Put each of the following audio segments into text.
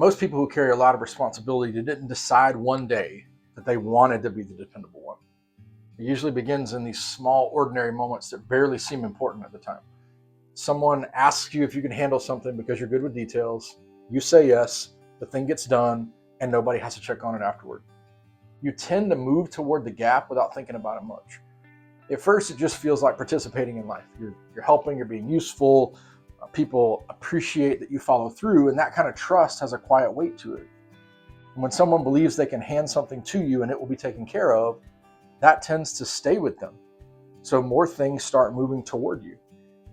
Most people who carry a lot of responsibility didn't decide one day that they wanted to be the dependable one. It usually begins in these small, ordinary moments that barely seem important at the time. Someone asks you if you can handle something because you're good with details. You say yes, the thing gets done, and nobody has to check on it afterward. You tend to move toward the gap without thinking about it much. At first, it just feels like participating in life. You're helping, you're being useful. People appreciate that you follow through, and that kind of trust has a quiet weight to it. And when someone believes they can hand something to you and it will be taken care of, that tends to stay with them. So more things start moving toward you.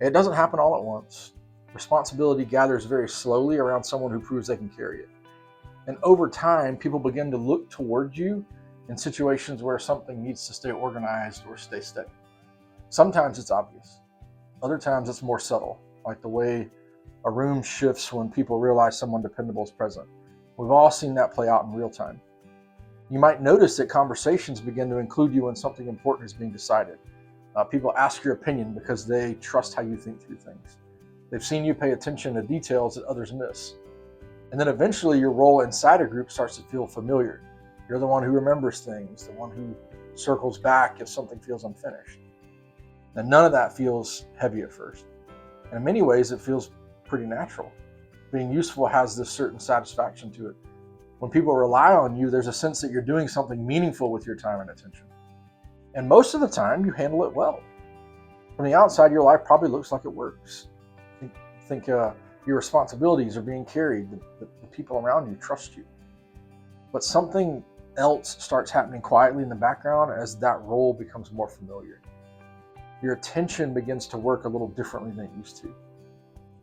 It doesn't happen all at once. Responsibility gathers very slowly around someone who proves they can carry it. And over time, people begin to look toward you in situations where something needs to stay organized or stay steady. Sometimes it's obvious. Other times it's more subtle, like the way a room shifts when people realize someone dependable is present. We've all seen that play out in real time. You might notice that conversations begin to include you when something important is being decided. People ask your opinion because they trust how you think through things. They've seen you pay attention to details that others miss. And then eventually your role inside a group starts to feel familiar. You're the one who remembers things, the one who circles back if something feels unfinished. And none of that feels heavy at first. And in many ways, it feels pretty natural. Being useful has this certain satisfaction to it. When people rely on you, there's a sense that you're doing something meaningful with your time and attention. And most of the time, you handle it well. From the outside, your life probably looks like it works. Think your responsibilities are being carried. The people around you trust you. But something else starts happening quietly in the background as that role becomes more familiar. Your attention begins to work a little differently than it used to.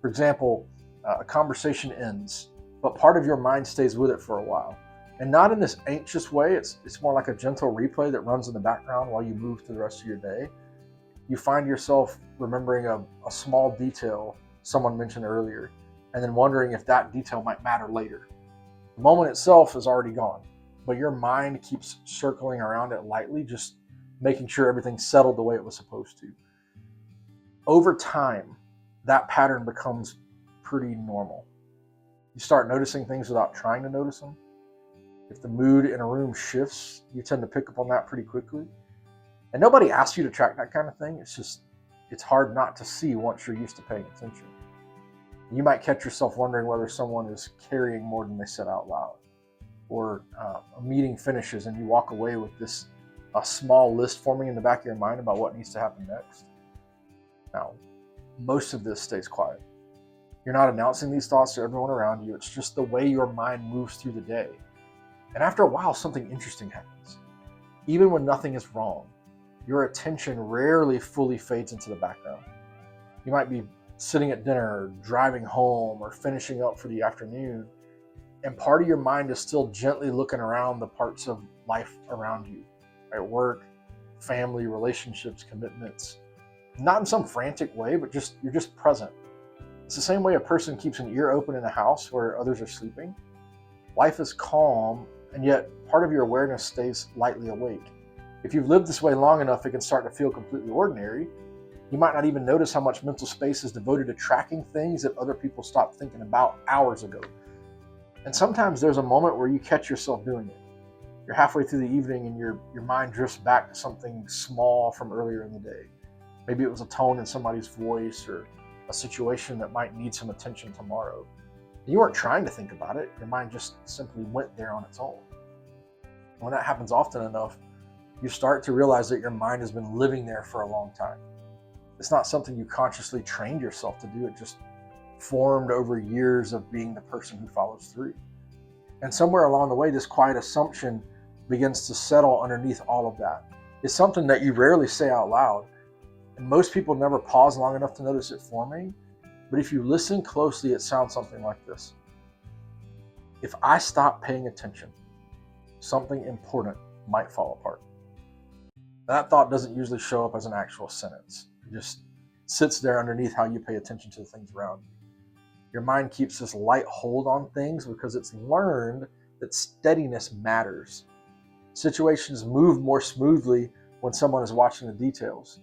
For example, a conversation ends, but part of your mind stays with it for a while. And not in this anxious way, it's more like a gentle replay that runs in the background while you move through the rest of your day. You find yourself remembering a small detail someone mentioned earlier, and then wondering if that detail might matter later. The moment itself is already gone, but your mind keeps circling around it lightly, just making sure everything's settled the way it was supposed to. Over time, that pattern becomes pretty normal. You start noticing things without trying to notice them. If the mood in a room shifts, you tend to pick up on that pretty quickly. And nobody asks you to track that kind of thing. It's hard not to see once you're used to paying attention. You might catch yourself wondering whether someone is carrying more than they said out loud. Or a meeting finishes and you walk away with a small list forming in the back of your mind about what needs to happen next. Now, most of this stays quiet. You're not announcing these thoughts to everyone around you. It's just the way your mind moves through the day. And after a while, something interesting happens. Even when nothing is wrong, your attention rarely fully fades into the background. You might be sitting at dinner, or driving home, or finishing up for the afternoon, and part of your mind is still gently looking around the parts of life around you, at work, family, relationships, commitments. Not in some frantic way, but you're just present. It's the same way a person keeps an ear open in a house where others are sleeping. Life is calm, and yet part of your awareness stays lightly awake. If you've lived this way long enough, it can start to feel completely ordinary. You might not even notice how much mental space is devoted to tracking things that other people stopped thinking about hours ago. And sometimes there's a moment where you catch yourself doing it. You're halfway through the evening and your mind drifts back to something small from earlier in the day. Maybe it was a tone in somebody's voice or a situation that might need some attention tomorrow. You weren't trying to think about it. Your mind just simply went there on its own. When that happens often enough, you start to realize that your mind has been living there for a long time. It's not something you consciously trained yourself to do. It just formed over years of being the person who follows through. And somewhere along the way, this quiet assumption begins to settle underneath all of that. It's something that you rarely say out loud. And most people never pause long enough to notice it forming. But if you listen closely, it sounds something like this. If I stop paying attention, something important might fall apart. That thought doesn't usually show up as an actual sentence. It just sits there underneath how you pay attention to the things around you. Your mind keeps this light hold on things because it's learned that steadiness matters. Situations move more smoothly when someone is watching the details.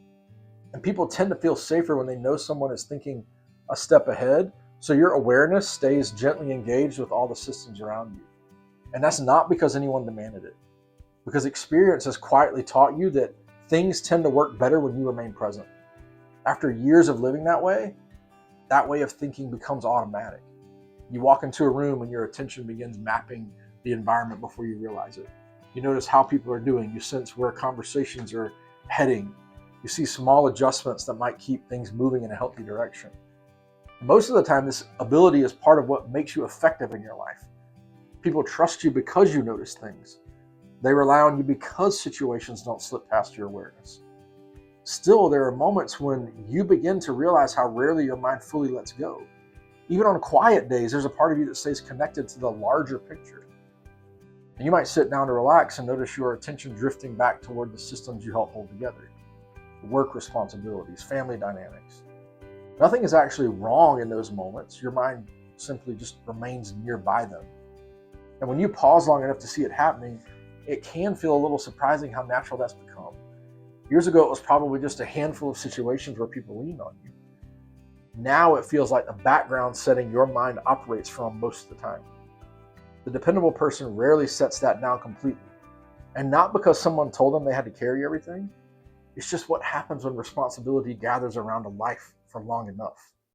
And people tend to feel safer when they know someone is thinking a step ahead, So your awareness stays gently engaged with all the systems around you. And that's not because anyone demanded it, because experience has quietly taught you that things tend to work better when you remain present. After years of living that way of thinking becomes automatic. You walk into a room and your attention begins mapping the environment before you realize it. You notice how people are doing, you sense where conversations are heading. You see small adjustments that might keep things moving in a healthy direction. Most of the time, this ability is part of what makes you effective in your life. People trust you because you notice things. They rely on you because situations don't slip past your awareness. Still, there are moments when you begin to realize how rarely your mind fully lets go. Even on quiet days, there's a part of you that stays connected to the larger picture. And you might sit down to relax and notice your attention drifting back toward the systems you help hold together: work responsibilities, family dynamics. Nothing is actually wrong in those moments. Your mind simply just remains nearby them. And when you pause long enough to see it happening, it can feel a little surprising how natural that's become. Years ago, it was probably just a handful of situations where people leaned on you. Now it feels like the background setting your mind operates from most of the time. The dependable person rarely sets that down completely. And not because someone told them they had to carry everything. It's just what happens when responsibility gathers around a life for long enough.